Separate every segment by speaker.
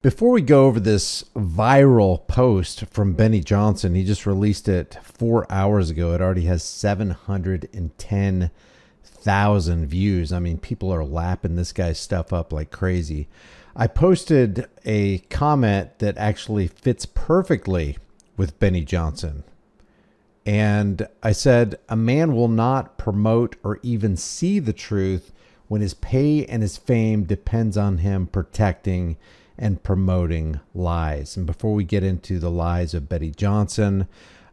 Speaker 1: Before we go over this viral post from Benny Johnson, he just released it 4 hours ago. It already has 710,000 views. I mean, people are lapping this guy's stuff up like crazy. I posted a comment that actually fits perfectly with Benny Johnson. And I said, a man will not promote or even see the truth when his pay and his fame depends on him protecting and promoting lies. And before we get into the lies of Benny Johnson,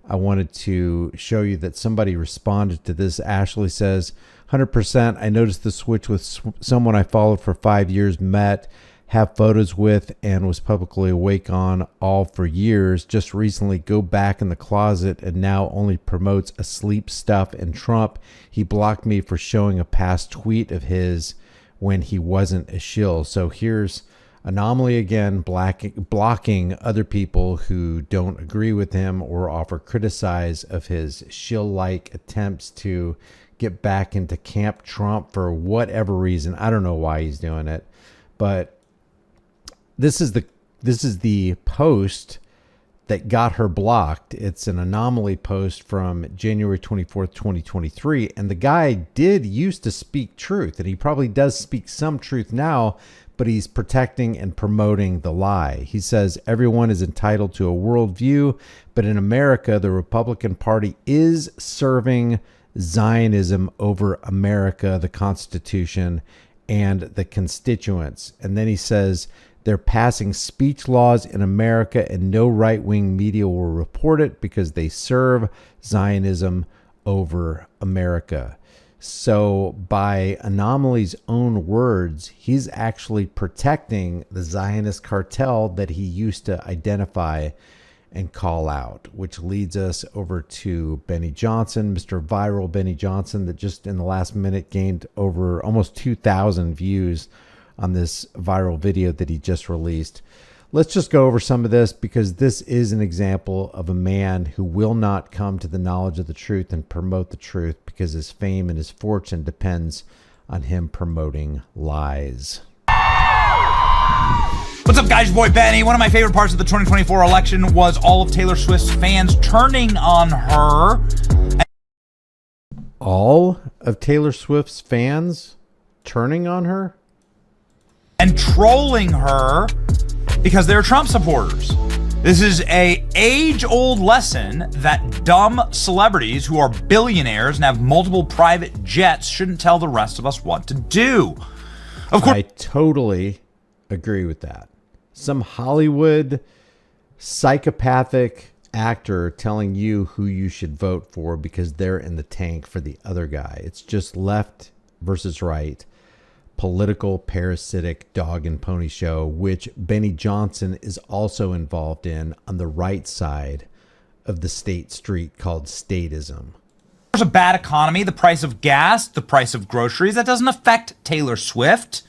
Speaker 1: I wanted to show you that somebody responded to this. Ashley says, 100%, I noticed the switch with someone I followed for 5 years, met, have photos with, and was publicly awake on all for years. Just recently go back in the closet and now only promotes asleep stuff and Trump. He blocked me for showing a past tweet of his when he wasn't a shill. So here's Anomaly again, blocking other people who don't agree with him or offer criticize of his shill-like attempts to get back into Camp Trump for whatever reason. I don't know why he's doing it, but this is the post that got her blocked. It's an Anomaly post from January 24th, 2023. And the guy did used to speak truth, and he probably does speak some truth now, but he's protecting and promoting the lie. He says everyone is entitled to a worldview, but in America, the Republican Party is serving Zionism over America, the Constitution, and the constituents. And then he says they're passing speech laws in America and no right-wing media will report it because they serve Zionism over America. So by Anomaly's own words, he's actually protecting the Zionist cartel that he used to identify and call out, which leads us over to Benny Johnson, Mr. Viral Benny Johnson, that just in the last minute gained over almost 2,000 views on this viral video that he just released. Let's just go over some of this because this is an example of a man who will not come to the knowledge of the truth and promote the truth because his fame and his fortune depends on him promoting lies.
Speaker 2: What's up, guys? Your boy Benny. One of my favorite parts of the 2024 election was all of Taylor Swift's fans turning on her.
Speaker 1: All of Taylor Swift's fans turning on her?
Speaker 2: And trolling her because they're Trump supporters. This is an age-old lesson that dumb celebrities who are billionaires and have multiple private jets shouldn't tell the rest of us what to do. Of course,
Speaker 1: I totally agree with that. Some Hollywood psychopathic actor telling you who you should vote for because they're in the tank for the other guy. It's just left versus right. Political parasitic dog and pony show, which Benny Johnson is also involved in on the right side of the state street called statism.
Speaker 2: There's a bad economy, the price of gas, the price of groceries. That doesn't affect Taylor Swift.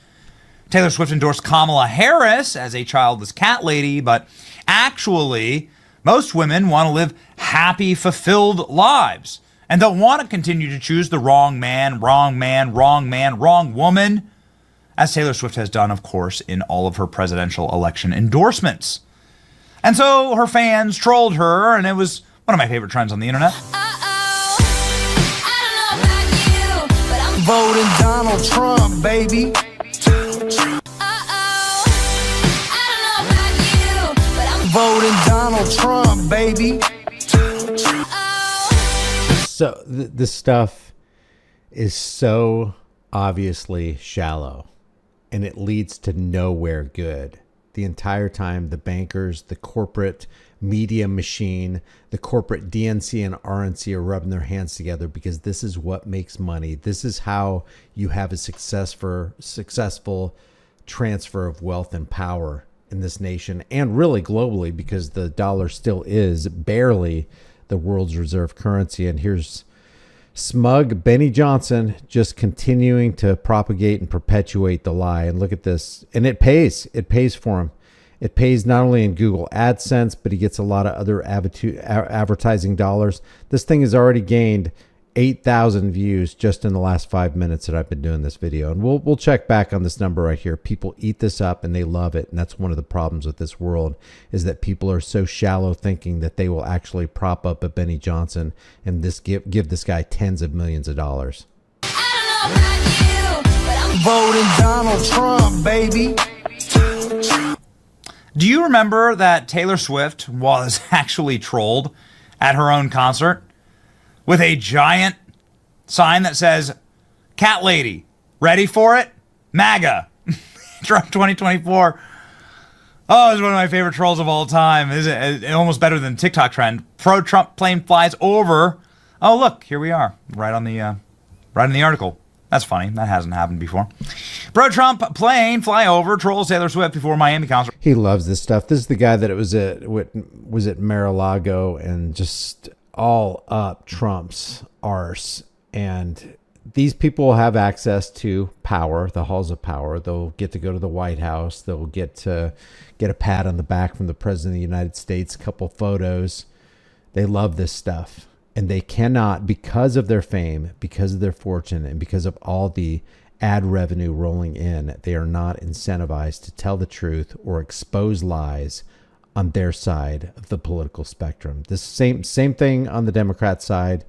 Speaker 2: Taylor Swift endorsed Kamala Harris as a childless cat lady, but actually, most women want to live happy, fulfilled lives. And they'll want to continue to choose the wrong man, wrong woman, as Taylor Swift has done, of course, in all of her presidential election endorsements. And so her fans trolled her, and it was one of my favorite trends on the internet.
Speaker 3: Voting Donald Trump, baby. Voting Donald Trump, baby.
Speaker 1: So this stuff is so obviously shallow, and it leads to nowhere good. The entire time, the bankers, the corporate media machine, the corporate DNC and RNC are rubbing their hands together because this is what makes money. This is how you have a successful transfer of wealth and power in this nation and really globally, because the dollar still is barely the world's reserve currency. And here's smug Benny Johnson just continuing to propagate and perpetuate the lie. And look at this. And it pays. It pays for him. It pays not only in Google AdSense, but he gets a lot of other advertising dollars. This thing has already gained 8,000 views just in the last 5 minutes that I've been doing this video. And we'll check back on this number right here. People eat this up and they love it. And that's one of the problems with this world, is that people are so shallow thinking that they will actually prop up a Benny Johnson and give this guy tens of millions of dollars.
Speaker 3: Voting Donald Trump, baby.
Speaker 2: Do you remember that Taylor Swift was actually trolled at her own concert with a giant sign that says, "Cat Lady, ready for it? MAGA, Trump 2024. Oh, it's one of my favorite trolls of all time. Is it almost better than TikTok trend? Pro-Trump plane flies over. Oh, look, here we are, right in the article. That's funny. That hasn't happened before. Pro-Trump plane fly over, trolls Taylor Swift before Miami concert.
Speaker 1: He loves this stuff. This is the guy that was at Mar-a-Lago and just all up Trump's arse. And these people have access to power, the halls of power. They'll get to go to the White House. They'll get to get a pat on the back from the President of the United States, a couple photos. They love this stuff. And they cannot, because of their fame, because of their fortune, and because of all the ad revenue rolling in, they are not incentivized to tell the truth or expose lies on their side of the political spectrum. This same thing on the Democrat side,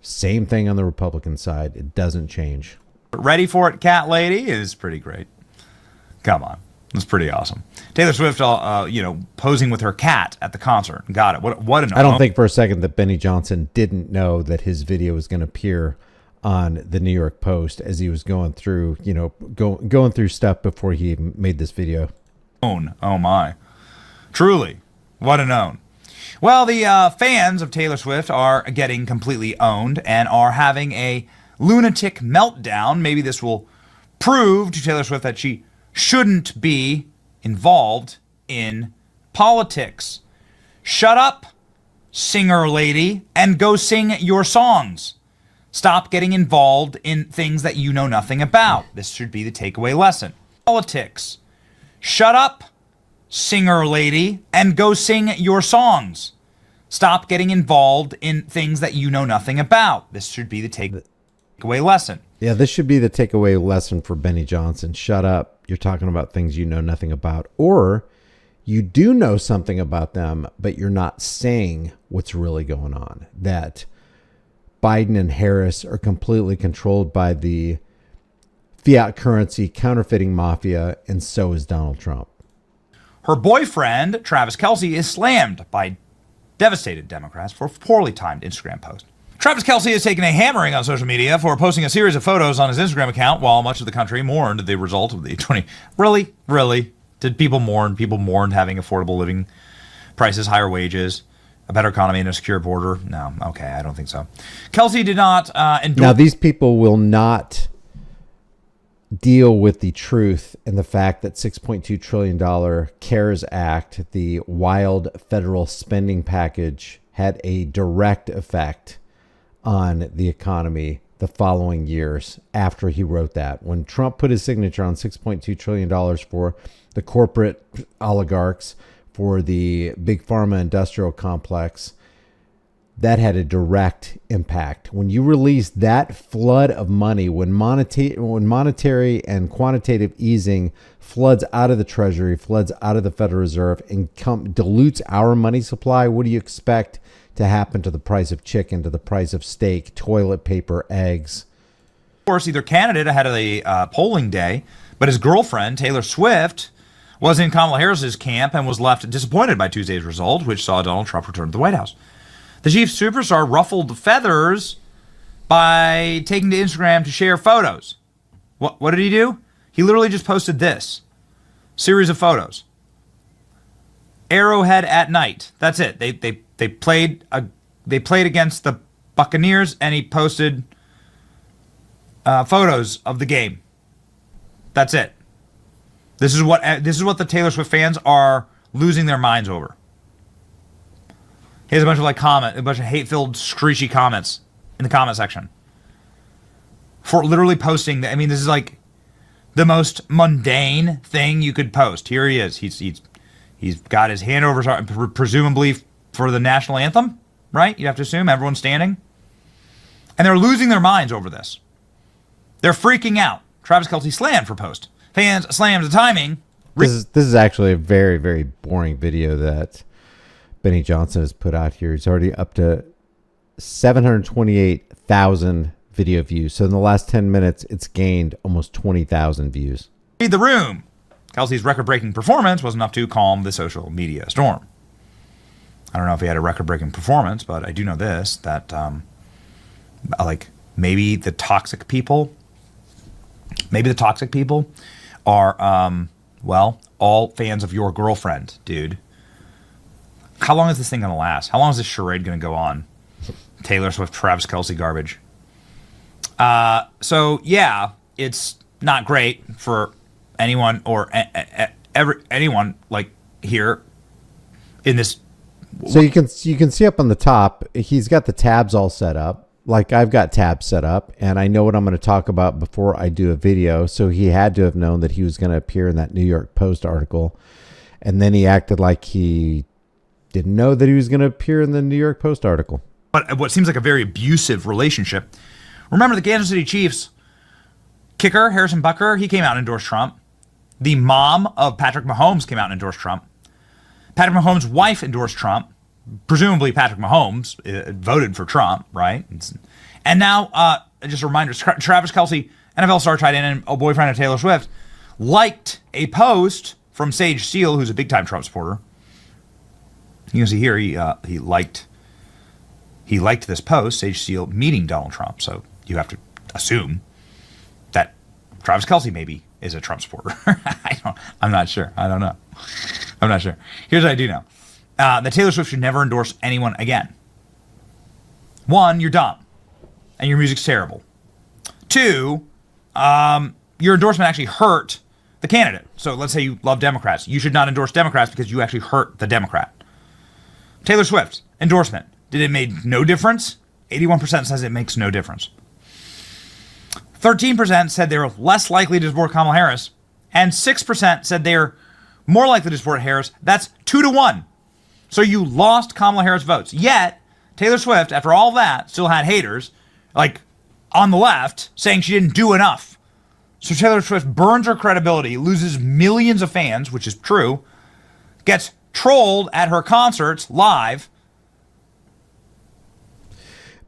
Speaker 1: same thing on the Republican side. It doesn't change.
Speaker 2: Ready for it, Cat Lady is pretty great. Come on. It's pretty awesome. Taylor Swift, posing with her cat at the concert. Got it. What an...
Speaker 1: I don't think for a second that Benny Johnson didn't know that his video was going to appear on the New York Post as he was going through, going through stuff before he made this video.
Speaker 2: Oh my. Truly. What an own. Well, the fans of Taylor Swift are getting completely owned and are having a lunatic meltdown. Maybe this will prove to Taylor Swift that she shouldn't be involved in politics. Shut up, singer lady, and go sing your songs. Stop getting involved in things that you know nothing about. This should be the takeaway lesson. Politics. Shut up, singer lady, and go sing your songs. Stop getting involved in things that you know nothing about. This should be the takeaway lesson.
Speaker 1: Yeah, this should be the takeaway lesson for Benny Johnson. Shut up. You're talking about things you know nothing about. Or you do know something about them, but you're not saying what's really going on. That Biden and Harris are completely controlled by the fiat currency counterfeiting mafia, and so is Donald Trump.
Speaker 2: Her boyfriend, Travis Kelce, is slammed by devastated Democrats for a poorly timed Instagram post. Travis Kelce has taken a hammering on social media for posting a series of photos on his Instagram account while much of the country mourned the result of the 20... Really? Did people mourn? People mourned having affordable living prices, higher wages, a better economy, and a secure border? No. Okay, I don't think so. Kelce did not endorse...
Speaker 1: Now, these people will not deal with the truth and the fact that $6.2 trillion CARES Act, the wild federal spending package, had a direct effect on the economy the following years after he wrote that. When Trump put his signature on $6.2 trillion for the corporate oligarchs, for the big pharma industrial complex, that had a direct impact. When you release that flood of money, when monetary and quantitative easing floods out of the Treasury, floods out of the Federal Reserve, and dilutes our money supply, what do you expect to happen to the price of chicken, to the price of steak, toilet paper, eggs?
Speaker 2: Of course, either candidate ahead of the polling day, but his girlfriend, Taylor Swift, was in Kamala Harris's camp and was left disappointed by Tuesday's result, which saw Donald Trump return to the White House. The Chief superstar ruffled feathers by taking to Instagram to share photos. What did he do? He literally just posted this series of photos. Arrowhead at night. That's it. They played against the Buccaneers, and he posted photos of the game. That's it. This is what the Taylor Swift fans are losing their minds over. He has a bunch of hate-filled, screechy comments in the comment section for literally posting. I mean, this is like the most mundane thing you could post. Here he is. He's got his hand over his heart, presumably for the national anthem, right? You have to assume everyone's standing. And they're losing their minds over this. They're freaking out. Travis Kelce slammed for post. Fans slammed the timing.
Speaker 1: This is actually a very, very boring video that Benny Johnson has put out here. He's already up to 728,000 video views. So in the last 10 minutes, it's gained almost 20,000 views.
Speaker 2: Read the room. Kelce's record-breaking performance was enough to calm the social media storm. I don't know if he had a record-breaking performance, but I do know this, that maybe the toxic people are, all fans of your girlfriend, dude. How long is this thing going to last? How long is this charade going to go on? Taylor Swift, Travis Kelce garbage. So, yeah, it's not great for anyone or anyone like here in this.
Speaker 1: So you can see up on the top, he's got the tabs all set up. Like I've got tabs set up, and I know what I'm going to talk about before I do a video. So he had to have known that he was going to appear in that New York Post article. And then he acted like he didn't know that he was going to appear in the New York Post article.
Speaker 2: But what seems like a very abusive relationship. Remember the Kansas City Chiefs kicker, Harrison Butker, he came out and endorsed Trump. The mom of Patrick Mahomes came out and endorsed Trump. Patrick Mahomes' wife endorsed Trump. Presumably Patrick Mahomes voted for Trump, right? And now, just a reminder, Travis Kelce, NFL star tight end and boyfriend of Taylor Swift, liked a post from Sage Steele, who's a big-time Trump supporter. You can see here, he liked this post, Sage Steele meeting Donald Trump. So you have to assume that Travis Kelce maybe is a Trump supporter. I'm not sure. I don't know. I'm not sure. Here's what I do know. That Taylor Swift should never endorse anyone again. One, you're dumb, and your music's terrible. Two, your endorsement actually hurt the candidate. So let's say you love Democrats. You should not endorse Democrats because you actually hurt the Democrat. Taylor Swift, endorsement. Did it make no difference? 81% says it makes no difference. 13% said they were less likely to support Kamala Harris, and 6% said they're more likely to support Harris. That's 2-1. So you lost Kamala Harris votes. Yet, Taylor Swift, after all that, still had haters, like on the left, saying she didn't do enough. So Taylor Swift burns her credibility, loses millions of fans, which is true, gets trolled at her concerts live.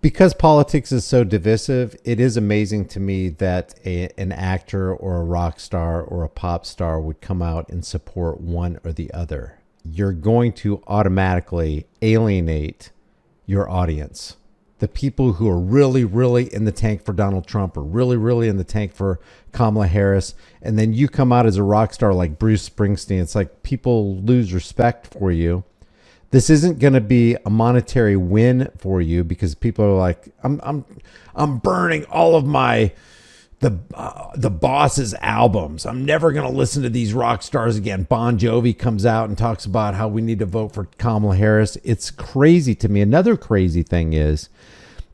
Speaker 1: Because politics is so divisive, it is amazing to me that an actor or a rock star or a pop star would come out and support one or the other. You're going to automatically alienate your audience. The people who are really, really in the tank for Donald Trump or really, really in the tank for Kamala Harris, and then you come out as a rock star like Bruce Springsteen. It's like people lose respect for you. This isn't going to be a monetary win for you because people are like, I'm burning all of the Boss's albums. I'm never going to listen to these rock stars again. Bon Jovi comes out and talks about how we need to vote for Kamala Harris. It's crazy to me. Another crazy thing is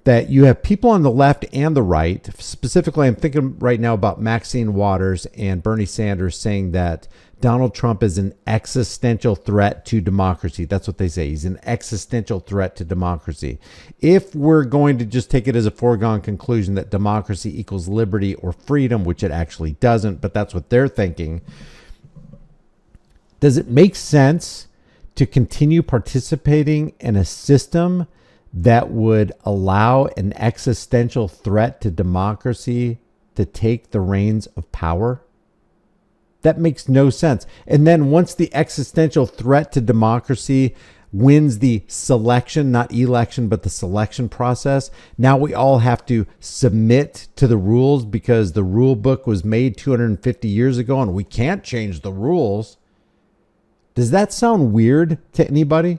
Speaker 1: that you have people on the left and the right. Specifically, I'm thinking right now about Maxine Waters and Bernie Sanders saying that Donald Trump is an existential threat to democracy. That's what they say. He's an existential threat to democracy. If we're going to just take it as a foregone conclusion that democracy equals liberty or freedom, which it actually doesn't, but that's what they're thinking, does it make sense to continue participating in a system that would allow an existential threat to democracy to take the reins of power? That makes no sense. And then once the existential threat to democracy wins the selection, not election, but the selection process, now we all have to submit to the rules because the rule book was made 250 years ago and we can't change the rules. Does that sound weird to anybody?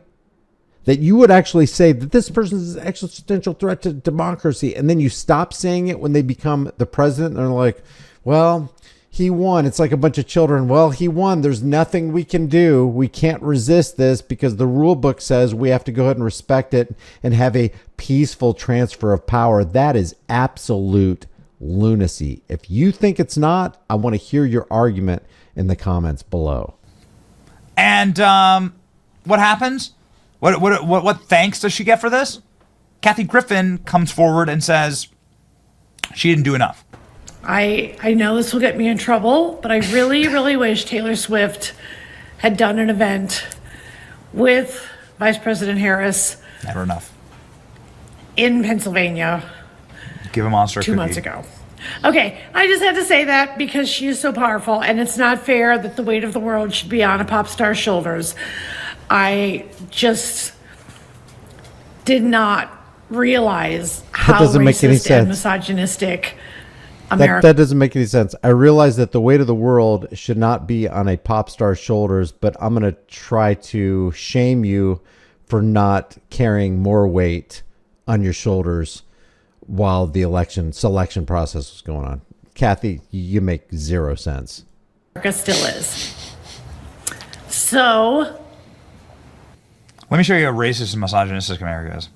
Speaker 1: That you would actually say that this person is an existential threat to democracy, and then you stop saying it when they become the president, and they're like, well, he won. It's like a bunch of children. Well, he won. There's nothing we can do. We can't resist this because the rule book says we have to go ahead and respect it and have a peaceful transfer of power. That is absolute lunacy. If you think it's not, I want to hear your argument in the comments below.
Speaker 2: And what happens? What thanks does she get for this? Kathy Griffin comes forward and says she didn't do enough.
Speaker 4: I know this will get me in trouble, but I really, really wish Taylor Swift had done an event with Vice President Harris.
Speaker 2: Never enough.
Speaker 4: In Pennsylvania.
Speaker 2: Give a monster
Speaker 4: 2 months ago. Okay, I just had to say that because she is so powerful, and it's not fair that the weight of the world should be on a pop star's shoulders. I just did not realize how racist and misogynistic America.
Speaker 1: That doesn't make any sense. I realize that the weight of the world should not be on a pop star's shoulders, but I'm going to try to shame you for not carrying more weight on your shoulders while the selection process was going on. Kathy, you make zero sense.
Speaker 4: America still is. So
Speaker 2: let me show you how racist and misogynistic America is.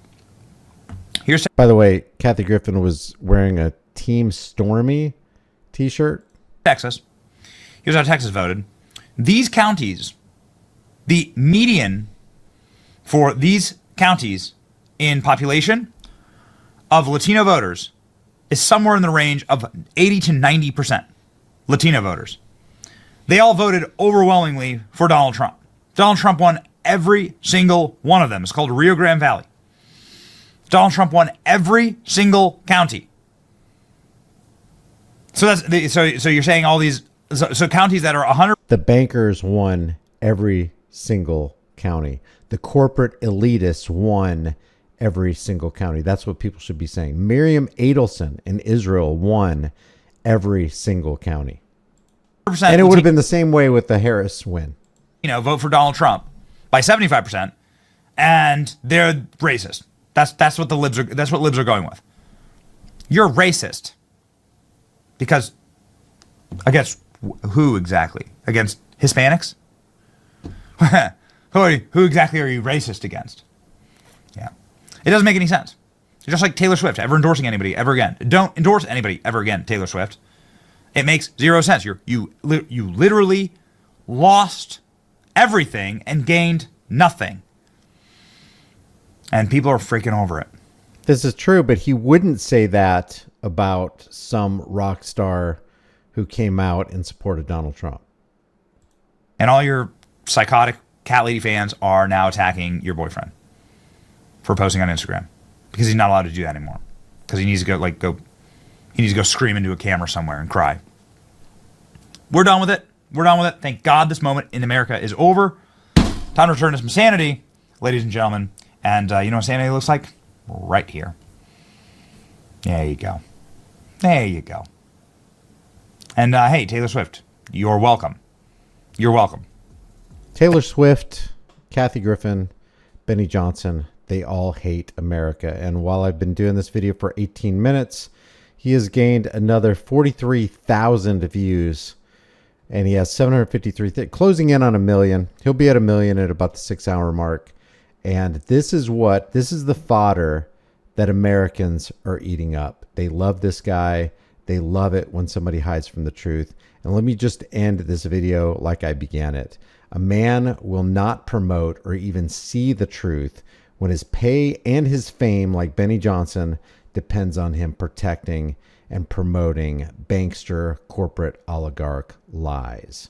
Speaker 2: Here's,
Speaker 1: by the way, Kathy Griffin was wearing a Team Stormy t-shirt.
Speaker 2: Texas. Here's how Texas voted. These counties, the median for these counties in population of Latino voters is somewhere in the range of 80 to 90% Latino voters. They all voted overwhelmingly for Donald Trump. Donald Trump won every single one of them. It's called Rio Grande Valley. Donald Trump won every single county. So so you're saying all these so counties that are 100.
Speaker 1: The bankers won every single county. The corporate elitists won every single county. That's what people should be saying. Miriam Adelson in Israel won every single county. And it would have been the same way with the Harris win.
Speaker 2: Vote for Donald Trump by 75%, and they're racist. That's what libs are going with. You're racist. Because against who exactly? Against Hispanics? Who exactly are you racist against? Yeah. It doesn't make any sense. You're just like Taylor Swift, ever endorsing anybody ever again. Don't endorse anybody ever again, Taylor Swift. It makes zero sense. You literally lost everything and gained nothing. And people are freaking over it.
Speaker 1: This is true, but he wouldn't say that about some rock star who came out in support of Donald Trump.
Speaker 2: And all your psychotic cat lady fans are now attacking your boyfriend for posting on Instagram because he's not allowed to do that anymore. Because he needs to he needs to go scream into a camera somewhere and cry. We're done with it. We're done with it. Thank God this moment in America is over. Time to return to some sanity, ladies and gentlemen. And you know what sanity looks like? Right here. There you go. There you go. And hey, Taylor Swift, you're welcome. You're welcome.
Speaker 1: Taylor Swift, Kathy Griffin, Benny Johnson, they all hate America. And while I've been doing this video for 18 minutes, he has gained another 43,000 views. And he has 753, closing in on 1 million. He'll be at 1 million at about the 6-hour mark. And this is the fodder that Americans are eating up. They love this guy. They love it when somebody hides from the truth. And let me just end this video like I began it. A man will not promote or even see the truth when his pay and his fame, like Benny Johnson, depends on him protecting and promoting bankster corporate oligarch lies.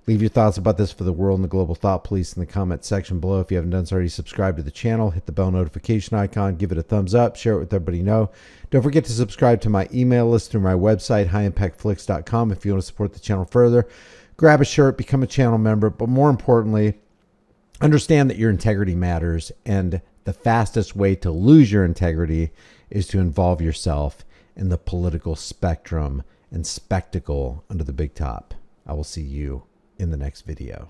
Speaker 1: Leave your thoughts about this for the world and the global thought police in the comment section below. If you haven't done so already, subscribe to the channel, hit the bell notification icon, give it a thumbs up, share it with everybody you know. Don't forget to subscribe to my email list through my website, highimpactflix.com. If you want to support the channel further, grab a shirt, become a channel member, but more importantly, understand that your integrity matters, and the fastest way to lose your integrity is to involve yourself in the political spectrum and spectacle under the big top. I will see you in the next video.